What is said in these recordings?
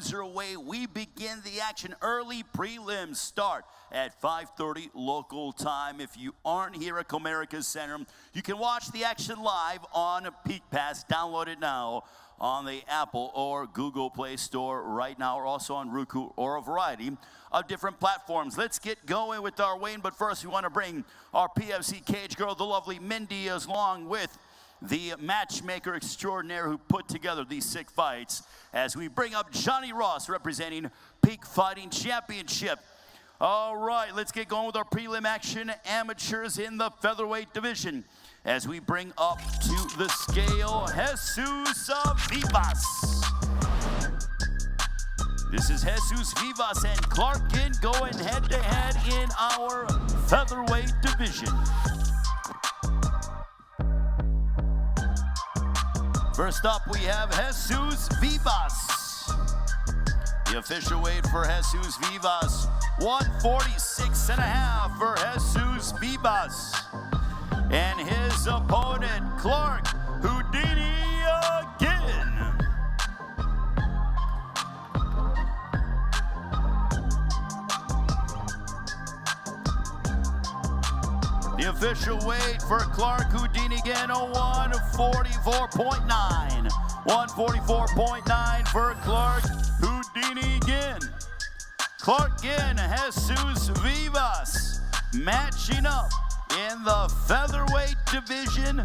times are away. We begin the action. Early prelims start at 5:30 local time. If you aren't here at Comerica Center, you can watch the action live on Peak Pass. Download it now on the Apple or Google Play Store right now, or also on Roku or a variety of different platforms. Let's get going with our weigh-in, but first we want to bring our PFC cage girl, the lovely Mindy, along with the matchmaker extraordinaire who put together these 6 fights, as we bring up Johnny Ross representing Peak Fighting Championship. All right, let's get going with our prelim action. Amateurs in the featherweight division, as we bring up to the scale Jesus Vivas. This is Jesus Vivas and Clark Ginn going head-to-head in our featherweight division. First up, we have Jesus Vivas. The official weight for Jesus Vivas, 146.5 for Jesus Vivas. And his opponent, Clark Houdini again. The official weight for Clark Houdini again, 144.9. 144.9 for Clark Houdini again. Clark Ginn, Jesus Vivas, matching up in the featherweight division.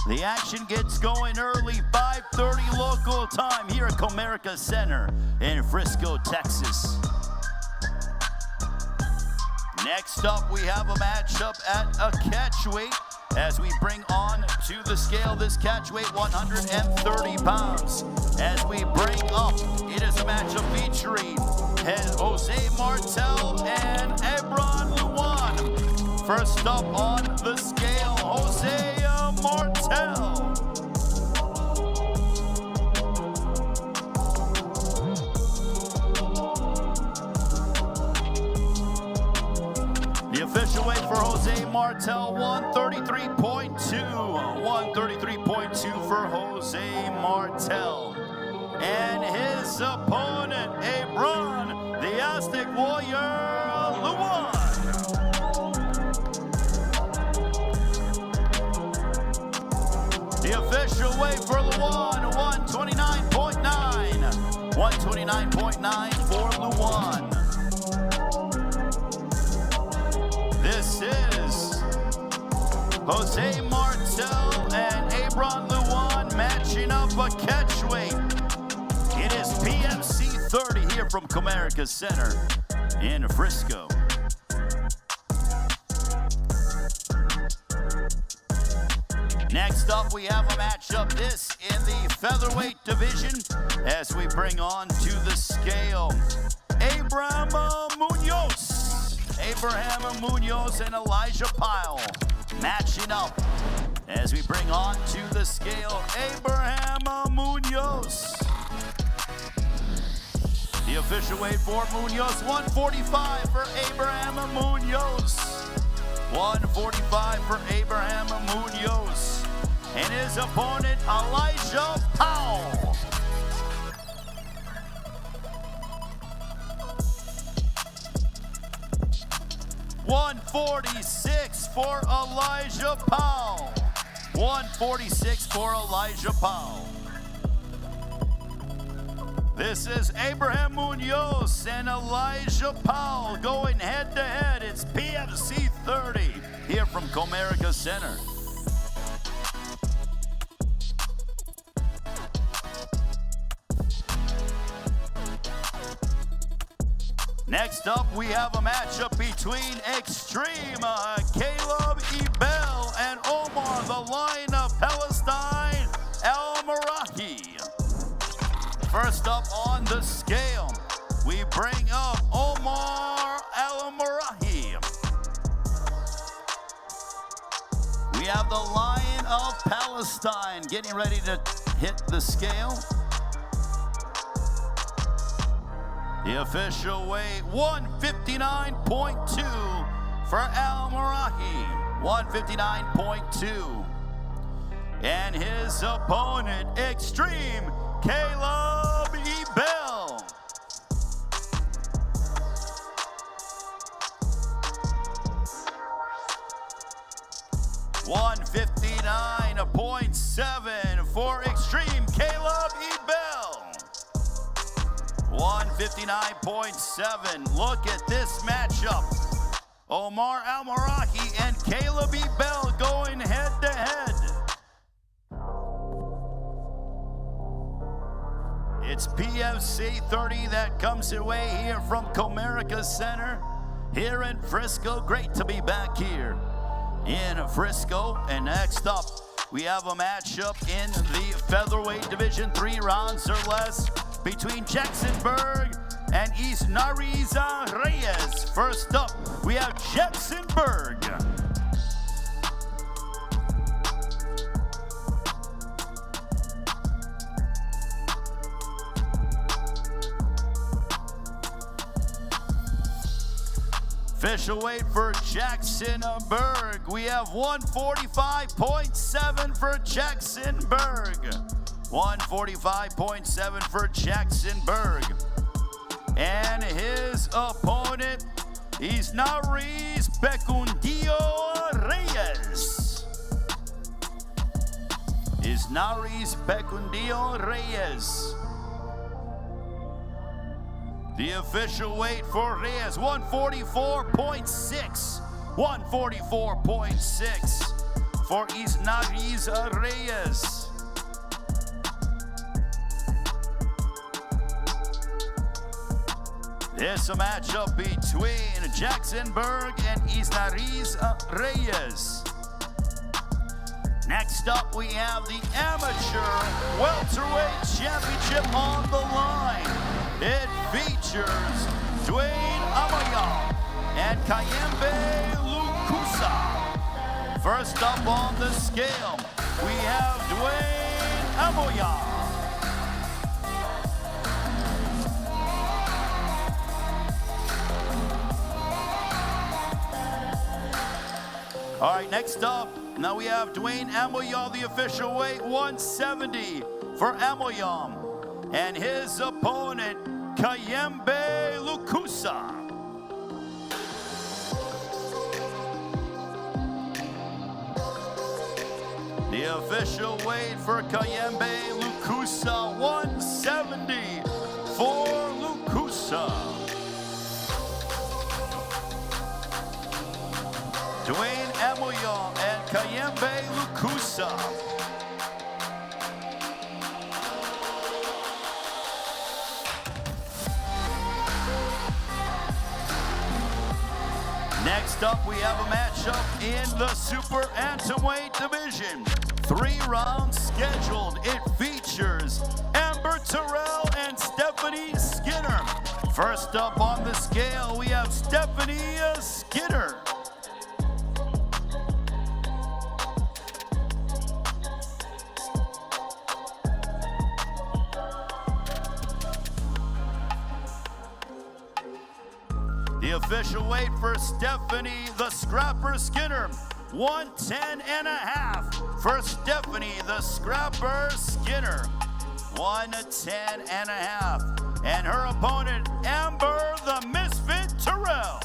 The action gets going early, 5:30 local time here at Comerica Center in Frisco, Texas. Next up, we have a matchup at a catchweight, as we bring on to the scale this catchweight, 130 pounds. As we bring up, it is a matchup featuring Jose Martel and Ebron Luan. First up on the scale, Jose Martel. The official weight for Jose Martel, 133.2. 133.2 for Jose Martel. And his opponent, Ebron, the Aztec Warrior, Luan. The official weight for Luan, 129.9. 129.9 for Luan. This is Jose Martel and Ebron Luan matching up a catchweight. It is PFC 30 here from Comerica Center in Frisco. Next up, we have a matchup this in the featherweight division, as we bring on to the scale Abraham Munoz. Abraham Munoz and Elijah Pyle matching up, as we bring on to the scale Abraham Munoz. The official weight for Munoz, 145 for Abraham Munoz. 145 for Abraham Munoz. And his opponent, Elijah Powell. $146 for Elijah Powell. 146 for Elijah Powell. This is Abraham Munoz and Elijah Powell going head-to-head. It's PFC 30 here from Comerica Center. Next up, we have a matchup between Extreme Caleb Ebel and Omar, the Lion of Palestine, El Marahi. First up on the scale, we bring up Omar El Marahi. We have the Lion of Palestine getting ready to hit the scale. The official weight, 159.2 for Al Marahi. 159.2. And his opponent, Extreme Caleb Ebel. 159.7 for Extreme Caleb Ebel. 159.7. Look at this matchup. Omar Almarahi and Caleb Ebel going head to head. It's PFC 30 that comes away here from Comerica Center here in Frisco. Great to be back here in Frisco. And next up, we have a matchup in the featherweight division, 3 rounds or less, between Jacksonburg and Isnariza Reyes. First up, we have Jacksonburg. Official weight for Jacksonburg, we have 145.7 for Jacksonburg. 145.7 for Jacksonburg. And his opponent, Isnariz Becundio Reyes. Isnariz Becundio Reyes. The official weight for Reyes, 144.6. 144.6 for Isnariz Reyes. There's a matchup between Jacksonburg and Isnariz Reyes. Next up, we have the amateur welterweight championship on the line. It features Dwayne Amaya and Kayembe Lukusa. First up on the scale, we have Dwayne Amaya. All right, next up, now we have Dwayne Amoyam, the official weight, 170 for Amoyam. And his opponent, Kayembe Lukusa. The official weight for Kayembe Lukusa, 170 for Lukusa. Dwayne Amoyam and Kayembe Lukusa. Next up, we have a matchup in the super bantamweight division. 3 rounds scheduled. It features Amber Terrell and Stephanie Skinner. First up on the scale, we have Stephanie Skinner. The official weight for Stephanie the Scrapper Skinner, 110.5 for Stephanie the Scrapper Skinner, 110.5. And her opponent, Amber the Misfit Terrell.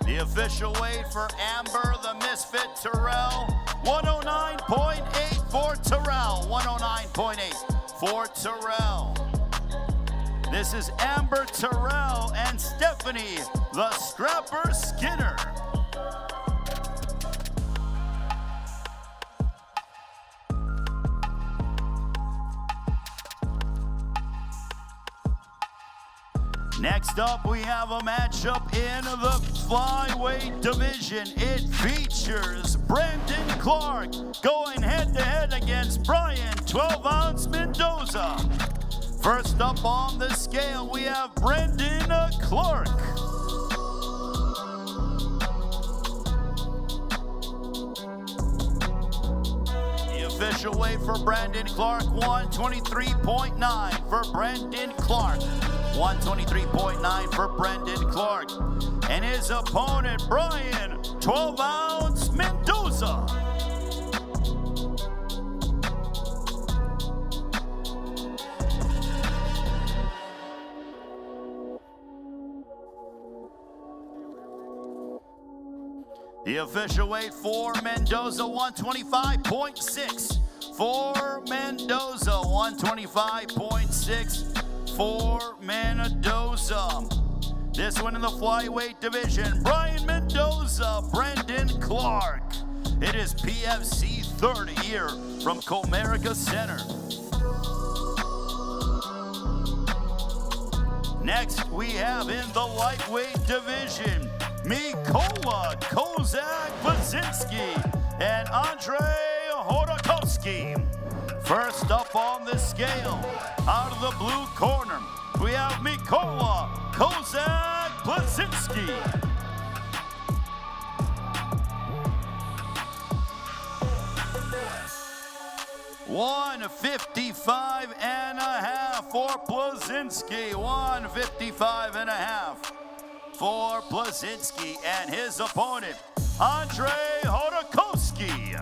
The official weight for Amber the Misfit Terrell, 109.8 for Terrell. 109.8 for Terrell. This is Amber Terrell and Stephanie the Scrapper Skinner. Next up, we have a matchup in the flyweight division. It features Brandon Clark going head-to-head against Brian 12-ounce Mendoza. First up on the scale, we have Brandon Clark. The official weight for Brandon Clark, 123.9 for Brandon Clark. 123.9 for Brandon Clark. And his opponent, Brian 12-ounce Mendoza. The official weight for Mendoza, 125.6. For Mendoza, 125.6 for Mendoza. This one in the flyweight division, Brian Mendoza, Brendan Clark. It is PFC 30 here from Comerica Center. Next, we have in the lightweight division, Mikola Kozak-Blazinski and Andrei Hodakovsky. First up on the scale, out of the blue corner, we have Mikola Kozak-Blazinski. $155.5 for Blazinski. $155.5 for Blazinski and his opponent, Andrei Hodakovsky.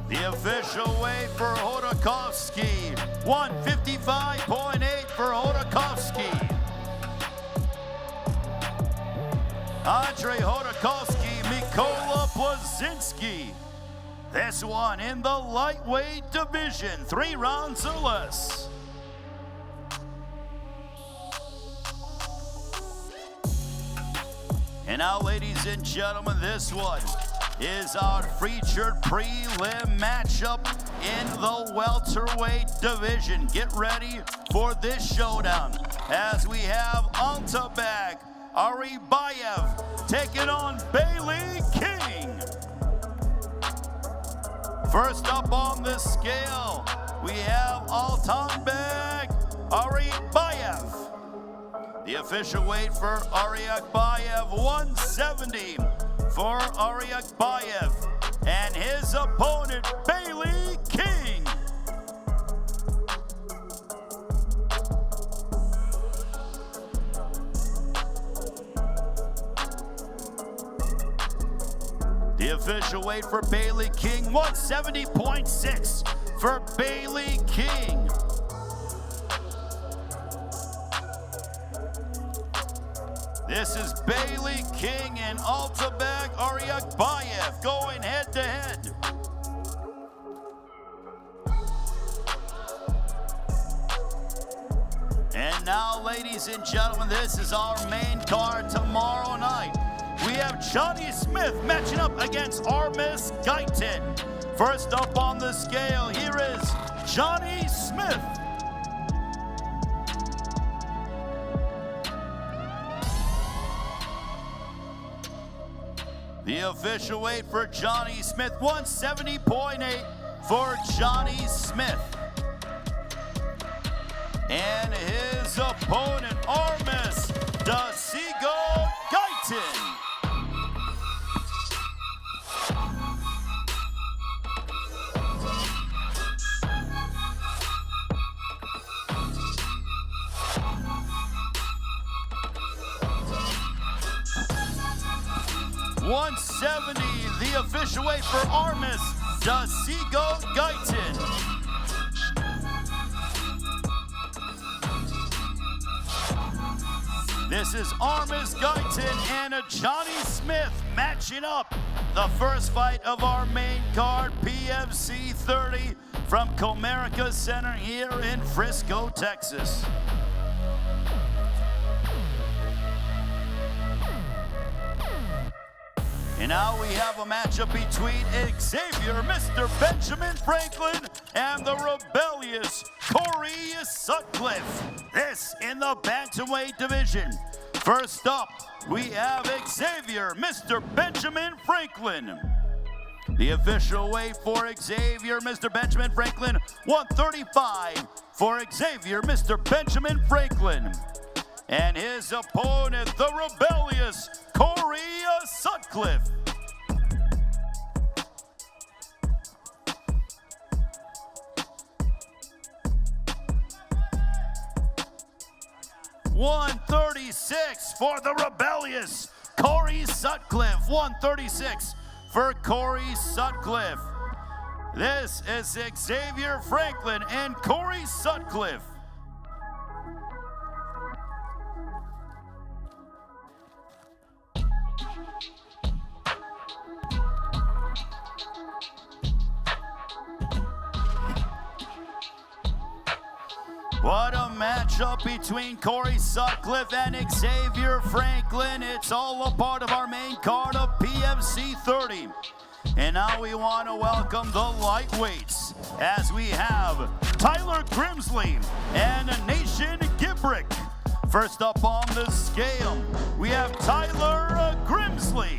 The official weight for Hodakovsky, 155.8 for Hodakovsky. Andrei Hodakovsky, Mikola Blazinski. This one in the lightweight division, 3 rounds or less. And now, ladies and gentlemen, this one is our featured prelim matchup in the welterweight division. Get ready for this showdown as we have Altabag Aribayev taking on Bailey King. First up on the scale, we have Altanbek Aribayev. The official weight for Aribayev, 170 for Aribayev. And his opponent, Bailey King. The official weight for Bailey King, 170.6 for Bailey King. This is Bailey King and Altabag Aribayev going head to head. And now, ladies and gentlemen, this is our main card tomorrow night. We have Johnny Smith matching up against Armis Guyton. First up on the scale, here is Johnny Smith. The official weight for Johnny Smith, 170.8 for Johnny Smith. And his opponent, Armis Dasigo Guyton. $170, the official weight for Armis Dasigo Guyton. This is Armis Guyton and Johnny Smith matching up the first fight of our main card, PFC 30 from Comerica Center here in Frisco, Texas. And now we have a matchup between Xavier, Mr. Benjamin Franklin, and the rebellious Corey Sutcliffe. This in the bantamweight division. First up, we have Xavier, Mr. Benjamin Franklin. The official weight for Xavier, Mr. Benjamin Franklin, 135 for Xavier, Mr. Benjamin Franklin. And his opponent, the rebellious Corey Sutcliffe. $136 for the rebellious Corey Sutcliffe. $136 for Corey Sutcliffe. This is Xavier Franklin and Corey Sutcliffe. What a matchup between Corey Sutcliffe and Xavier Franklin. It's all a part of our main card of PFC 30. And now we want to welcome the lightweights as we have Tyler Grimsley and Nation Gibrick. First up on the scale, we have Tyler Grimsley.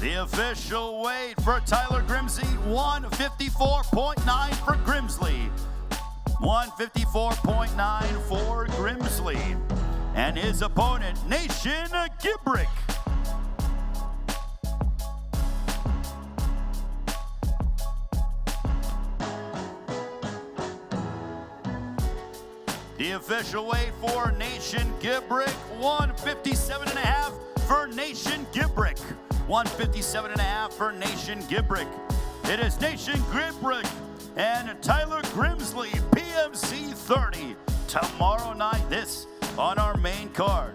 The official weight for Tyler Grimsley, 154.9 for Grimsley. 154.9 for Grimsley. And his opponent, Nation Gibrick. The official weight for Nation Gibrick, 157.5 for Nation Gibrick. 157.5 for Nation Gibrick. It is Nation Gibrick and Tyler Grimsley, PFC 30. Tomorrow night, this on our main card.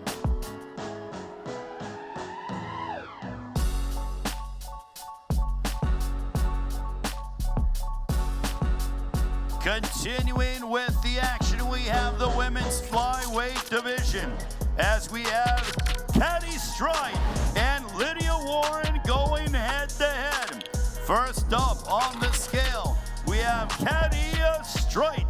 Continuing with the action, we have the women's flyweight division as we have Caddy Strite and Lydia Warren going head-to-head. First up on the scale, we have Caddy Strite.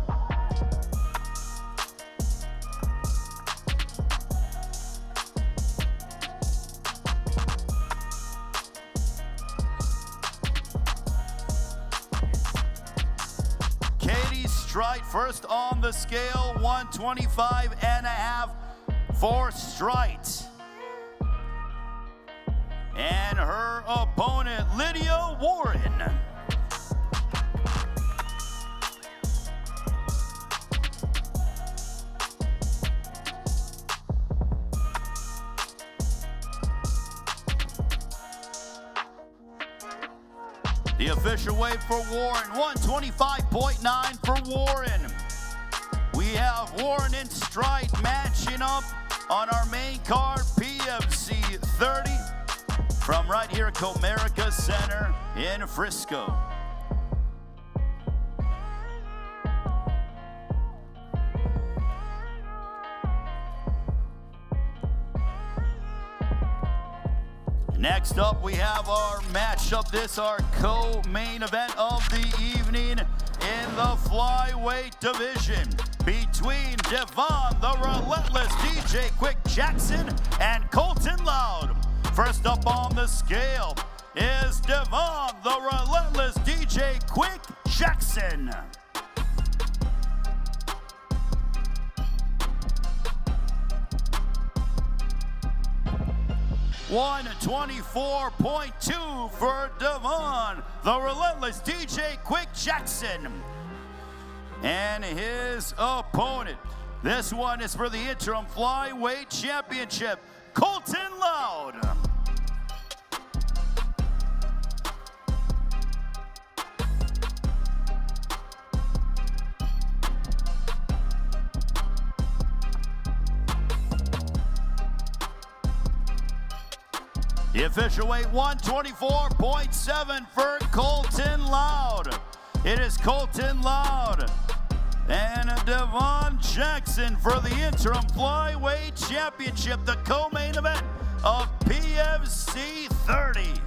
Katie Strite first on the scale, 125.5 for Strite. And her opponent, Lydia Warren. The official weight for Warren, 125.9 for Warren. We have Warren and Strite matching up on our main card, PFC 30. From right here at Comerica Center in Frisco. Next up, we have our matchup. This our co-main event of the evening in the flyweight division between Devon, the relentless DJ Quick Jackson, and Colton Loud. First up on the scale is Devon, the relentless DJ Quick Jackson. $124.2 for Devon, the relentless DJ Quick Jackson. And his opponent, this one is for the interim flyweight championship, Colton Loud. The official weight, 124.7 for Colton Loud. It is Colton Loud and Devon Jackson for the interim flyweight championship, the co-main event of PFC 30.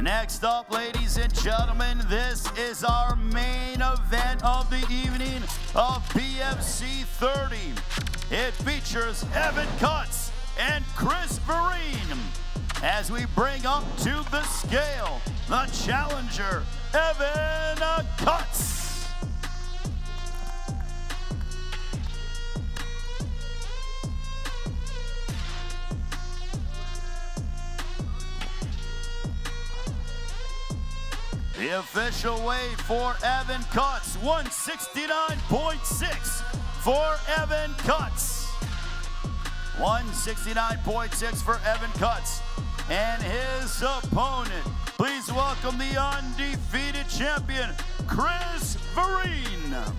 Next up, ladies and gentlemen, this is our main event of the evening of PFC 30. It features Evan Cutts and Chris Vereen as we bring up to the scale the challenger, Evan Cutts. The official weight for Evan Cutts, 169.6 for Evan Cutts. 169.6 for Evan Cutts. and his opponent. Please welcome the undefeated champion, Chris Vereen.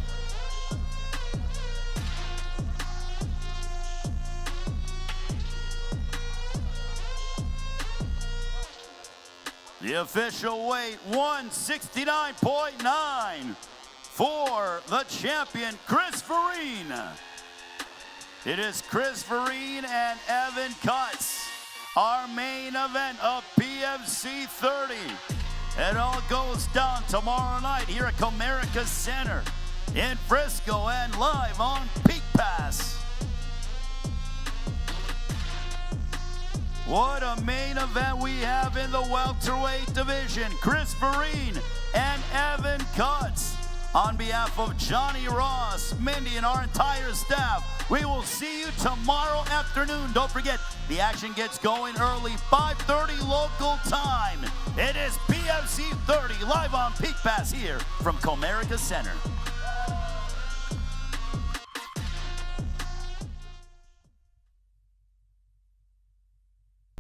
The official weight, 169.9 for the champion, Chris Vereen. It is Chris Vereen and Evan Cutts, our main event of PFC 30. It all goes down tomorrow night here at Comerica Center in Frisco and live on Peak Pass. What a main event we have in the welterweight division. Chris Vereen and Evan Cutts. On behalf of Johnny Ross, Mindy, and our entire staff, we will see you tomorrow afternoon. Don't forget, the action gets going early, 5:30 local time. It is PFC 30 live on Peak Pass here from Comerica Center.